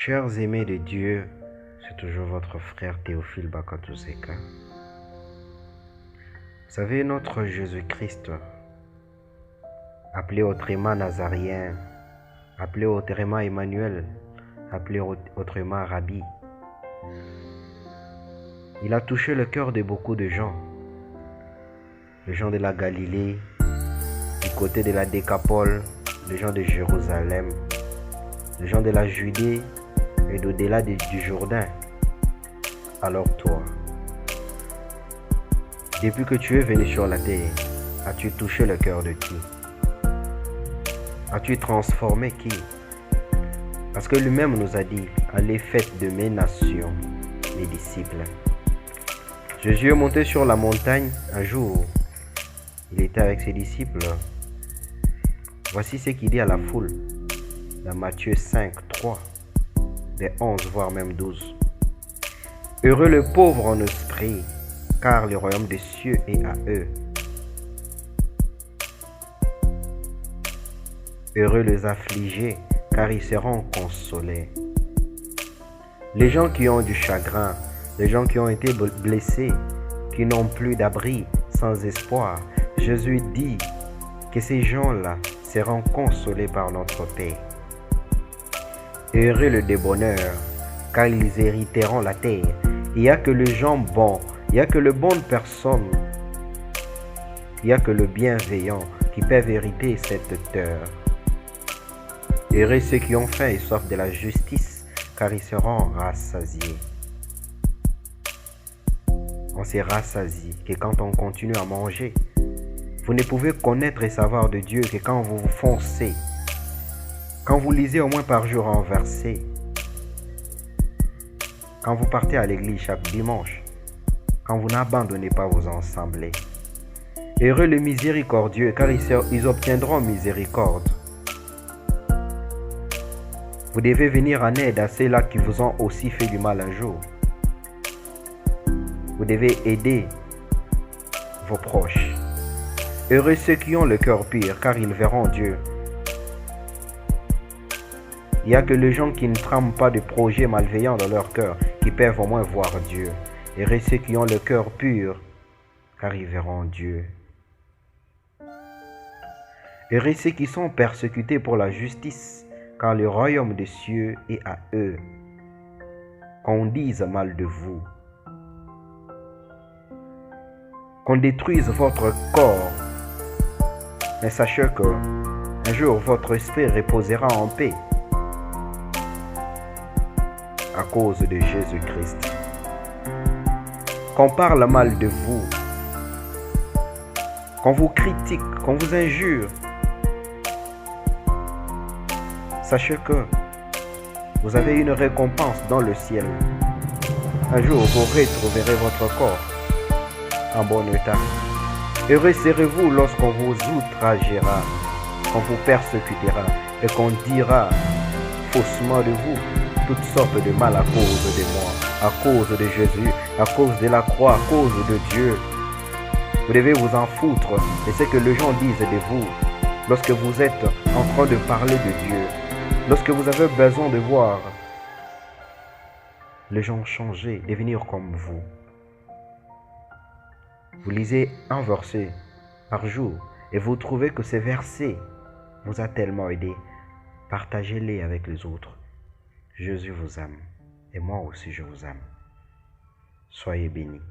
Chers aimés de Dieu, c'est toujours votre frère Théophile Bakatousseka. Vous savez, notre Jésus-Christ, appelé autrement Nazarien, appelé autrement Emmanuel, appelé autrement Rabbi, il a touché le cœur de beaucoup de gens. Les gens de la Galilée, du côté de la Décapole, les gens de Jérusalem, les gens de la Judée et d'au-delà du Jourdain. Alors toi, depuis que tu es venu sur la terre, as-tu touché le cœur de qui? As-tu transformé qui? Parce que lui-même nous a dit, allez faites de mes nations mes disciples. Jésus est monté sur la montagne un jour. Il était avec ses disciples. Voici ce qu'il dit à la foule dans Matthieu 5, 3, des 11, voire même 12. Heureux le pauvre en esprit, car le royaume des cieux est à eux. Heureux les affligés, car ils seront consolés. Les gens qui ont du chagrin, les gens qui ont été blessés, qui n'ont plus d'abri, sans espoir, Jésus dit que ces gens-là seront consolés par notre Père. Heureux le débonneur, car ils hériteront la terre. Il n'y a que les gens bons, il n'y a que les bonnes personnes, il n'y a que le bienveillant qui peuvent hériter cette terre. Heureux ceux qui ont faim et soif de la justice, car ils seront rassasiés. On s'est rassasié que quand on continue à manger. Vous ne pouvez connaître et savoir de Dieu que quand vous vous foncez, quand vous lisez au moins par jour un verset, quand vous partez à l'église chaque dimanche, quand vous n'abandonnez pas vos assemblées. Heureux les miséricordieux, car ils obtiendront miséricorde. Vous devez venir en aide à ceux-là qui vous ont aussi fait du mal un jour. Vous devez aider vos proches. Heureux ceux qui ont le cœur pur, car ils verront Dieu. Il n'y a que les gens qui ne trament pas de projets malveillants dans leur cœur qui peuvent au moins voir Dieu. Heureux ceux qui ont le cœur pur, car ils verront Dieu. Heureux ceux qui sont persécutés pour la justice, car le royaume des cieux est à eux. Qu'on dise mal de vous, qu'on détruise votre corps, mais sachez que un jour votre esprit reposera en paix à cause de Jésus-Christ. Qu'on parle mal de vous, qu'on vous critique, qu'on vous injure, sachez que vous avez une récompense dans le ciel. Un jour, vous retrouverez votre corps en bon état. Heureux serez-vous lorsqu'on vous outragera, qu'on vous persécutera et qu'on dira faussement de vous toutes sortes de mal à cause de moi, à cause de Jésus, à cause de la croix, à cause de Dieu. Vous devez vous en foutre de ce que les gens disent de vous lorsque vous êtes en train de parler de Dieu, lorsque vous avez besoin de voir les gens changer, devenir comme vous. Vous lisez un verset par jour et vous trouvez que ce verset vous a tellement aidé. Partagez-les avec les autres. Jésus vous aime et moi aussi je vous aime. Soyez bénis.